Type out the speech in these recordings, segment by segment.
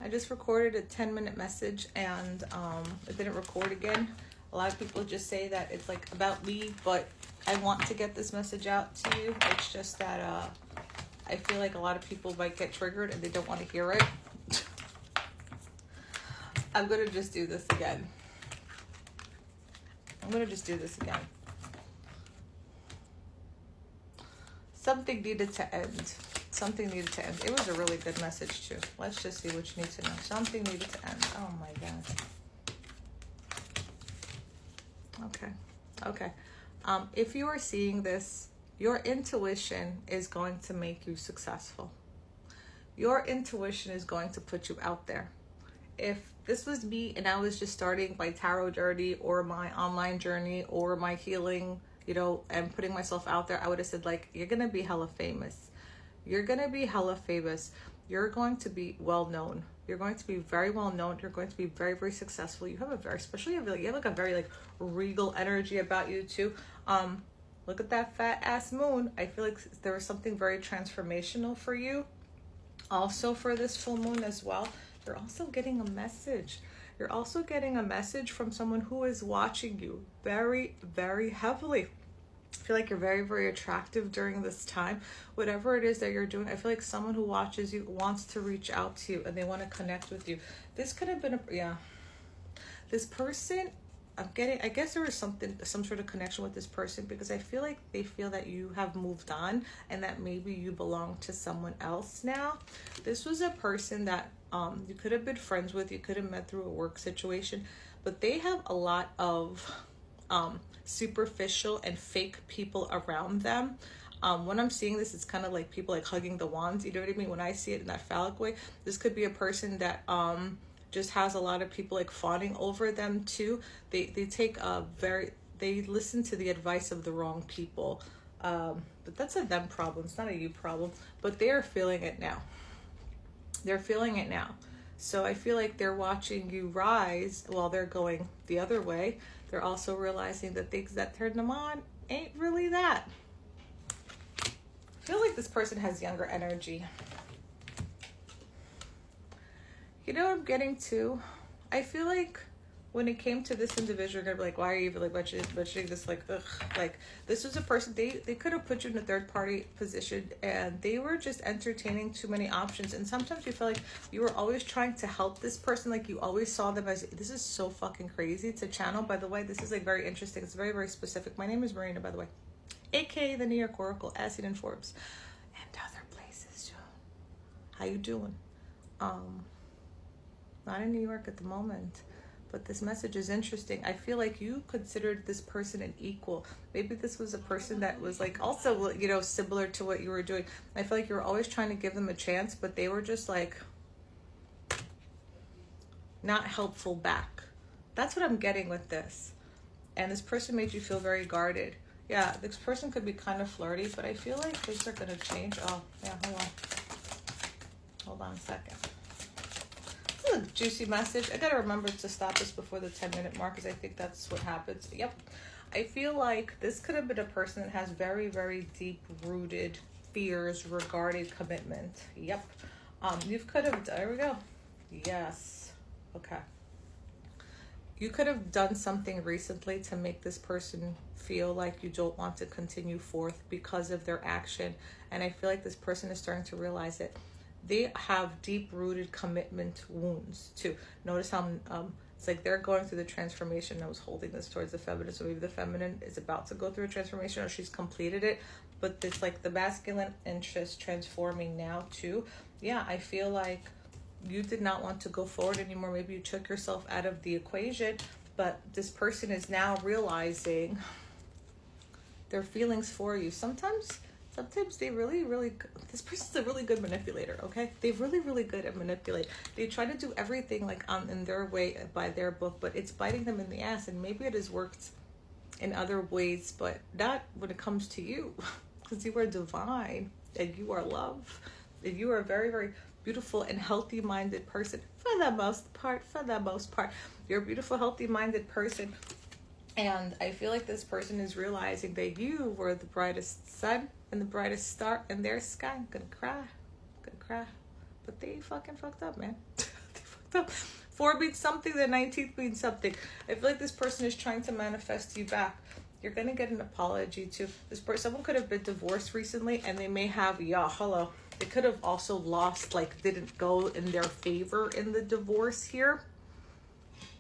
I just recorded a 10-minute message and it didn't record again. A lot of people just say that it's like about me, but I want to get this message out to you. It's just that I feel like a lot of people might get triggered and they don't want to hear it. I'm going to just do this again. Something needed to end. Something needed to end. It was a really good message too. Let's just see what you need to know. Something needed to end. Oh my God. Okay. If you are seeing this, your intuition is going to make you successful. Your intuition is going to put you out there. If this was me and I was just starting my tarot journey or my online journey or my healing, and putting myself out there, I would have said, like, you're going to be hella famous. You're going to be hella famous. You're going to be well known. You're going to be very well known. You're going to be very, very successful. You have a very, especially, you have like a very like regal energy about you too. Look at that fat ass moon. I feel like there was something very transformational for you. Also for this full moon as well. You're also getting a message. You're also getting a message from someone who is watching you very, very heavily. I feel like you're very, very attractive during this time. Whatever it is that you're doing, I feel like someone who watches you wants to reach out to you and they want to connect with you. This could have been this person, I guess there was some sort of connection with this person because I feel like they feel that you have moved on and that maybe you belong to someone else now. This was a person that you could have been friends with, you could have met through a work situation, but they have a lot of superficial and fake people around them. When I'm seeing this, it's kind of like people like hugging the wands, you know what I mean? When I see it in that phallic way, this could be a person that just has a lot of people like fawning over them too. They listen to the advice of the wrong people, but that's a them problem, it's not a you problem. But they are feeling it now. So I feel like they're watching you rise while they're going the other way. They're also realizing that things that turn them on ain't really that. I feel like this person has younger energy. You know what I'm getting to? I feel like when it came to this individual, you're gonna be like, why are you even like mentioning this? Like, ugh. Like, this was a person, they could have put you in a third party position and they were just entertaining too many options. And sometimes you feel like you were always trying to help this person. Like, you always saw them as, this is so fucking crazy to channel, by the way. This is like very interesting. It's very, very specific. My name is Marina, by the way, aka the New York Oracle, as seen in Forbes and other places too. How you doing? Not in New York at the moment, but this message is interesting. I feel like you considered this person an equal. Maybe this was a person that was like also, similar to what you were doing. I feel like you were always trying to give them a chance, but they were just like not helpful back. That's what I'm getting with this. And this person made you feel very guarded. Yeah, this person could be kind of flirty, but I feel like things are going to change. Oh, yeah, hold on a second. A juicy message. I gotta remember to stop this before the 10-minute mark because I think that's what happens. Yep. I feel like this could have been a person that has very, very deep-rooted fears regarding commitment. Yep. There we go. Yes. Okay. You could have done something recently to make this person feel like you don't want to continue forth because of their action. And I feel like this person is starting to realize it. They have deep-rooted commitment wounds too. Notice how it's like they're going through the transformation. I was holding this towards the feminine, so maybe the feminine is about to go through a transformation or she's completed it. But it's like the masculine interest transforming now too. Yeah, I feel like you did not want to go forward anymore. Maybe you took yourself out of the equation, but this person is now realizing their feelings for you. Sometimes they really, this person's a really good manipulator, okay? They're really, really good at manipulate. They try to do everything like in their way, by their book, but it's biting them in the ass. And maybe it has worked in other ways, but not when it comes to you, because you are divine and you are love. And you are a very, very beautiful and healthy-minded person for the most part. You're a beautiful, healthy-minded person. And I feel like this person is realizing that you were the brightest sun and the brightest star in their sky. I'm gonna cry. But they fucking fucked up, man. They The 4 means something, the 19th means something. I feel like this person is trying to manifest you back. You're going to get an apology too. This person, someone could have been divorced recently, and they may have, hello. They could have also lost, like, didn't go in their favor in the divorce here.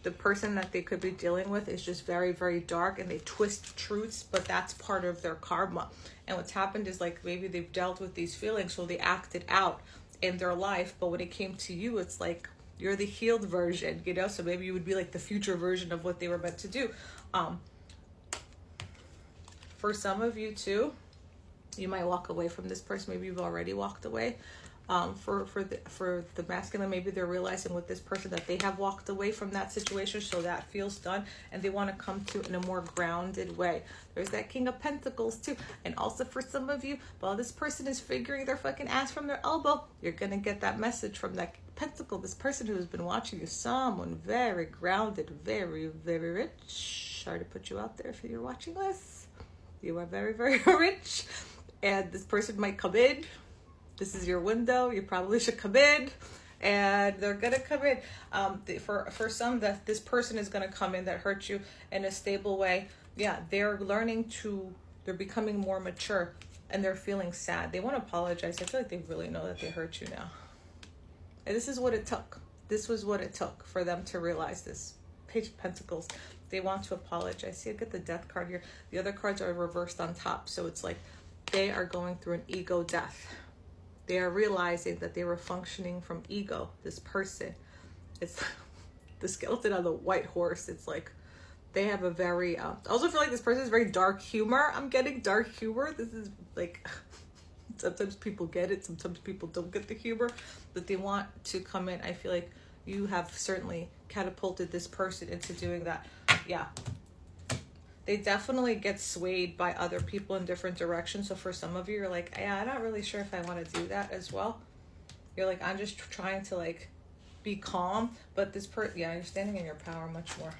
The person that they could be dealing with is just very, very dark, and they twist truths, but that's part of their karma. And what's happened is, like, maybe they've dealt with these feelings, so they acted out in their life, but when it came to you, it's like you're the healed version, so maybe you would be like the future version of what they were meant to do. For some of you too, you might walk away from this person. Maybe you've already walked away. For the masculine, maybe they're realizing with this person that they have walked away from that situation, so that feels done, and they want to come to it in a more grounded way. There's that King of Pentacles too. And also for some of you, while this person is figuring their fucking ass from their elbow, you're gonna get that message from that Pentacle, this person who has been watching you, someone very grounded, very, very rich. Sorry to put you out there if you're watching this. You are very, very rich, and this person might come in. This is your window. You probably should come in, and they're gonna come in. For some, that this person is gonna come in that hurt you in a stable way. Yeah, they're they're becoming more mature, and they're feeling sad. They want to apologize. I feel like they really know that they hurt you now. And this is what it took. This was what it took for them to realize this. Page of Pentacles. They want to apologize. See, I get the Death card here. The other cards are reversed on top. So it's like they are going through an ego death. They are realizing that they were functioning from ego. This person. It's the skeleton on the white horse. It's like they have a very... I also feel like this person is very dark humor. I'm getting dark humor. This is like... Sometimes people get it. Sometimes people don't get the humor. But they want to come in. I feel like you have certainly catapulted this person into doing that. Yeah. They definitely get swayed by other people in different directions. So for some of you, you're like, yeah, I'm not really sure if I want to do that as well. You're like, I'm just trying to like be calm. But this person, yeah, you're standing in your power much more.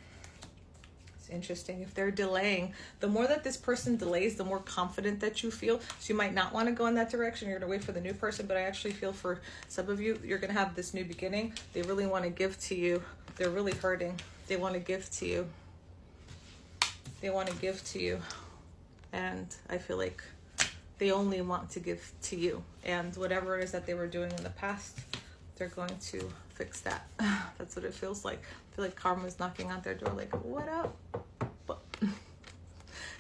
It's interesting. If they're delaying, the more that this person delays, the more confident that you feel. So you might not want to go in that direction. You're going to wait for the new person. But I actually feel for some of you, you're going to have this new beginning. They really want to give to you. They're really hurting. They want to give to you. They want to give to you. And I feel like they only want to give to you. And whatever it is that they were doing in the past, they're going to fix that. That's what it feels like. I feel like karma's knocking on their door like, what up?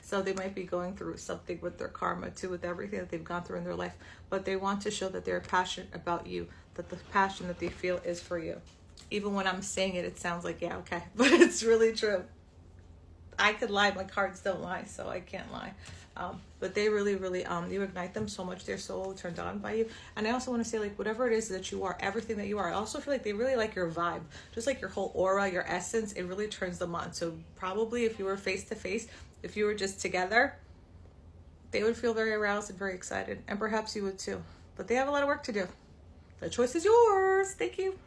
So they might be going through something with their karma too, with everything that they've gone through in their life. But they want to show that they're passionate about you, that the passion that they feel is for you. Even when I'm saying it, it sounds like, yeah, okay. But it's really true. I could lie. My cards don't lie, so I can't lie. But they really, really, you ignite them so much. They're so turned on by you. And I also want to say, like, whatever it is that you are, everything that you are, I also feel like they really like your vibe. Just like your whole aura, your essence, it really turns them on. So probably if you were face to face, if you were just together, they would feel very aroused and very excited. And perhaps you would too. But they have a lot of work to do. The choice is yours. Thank you.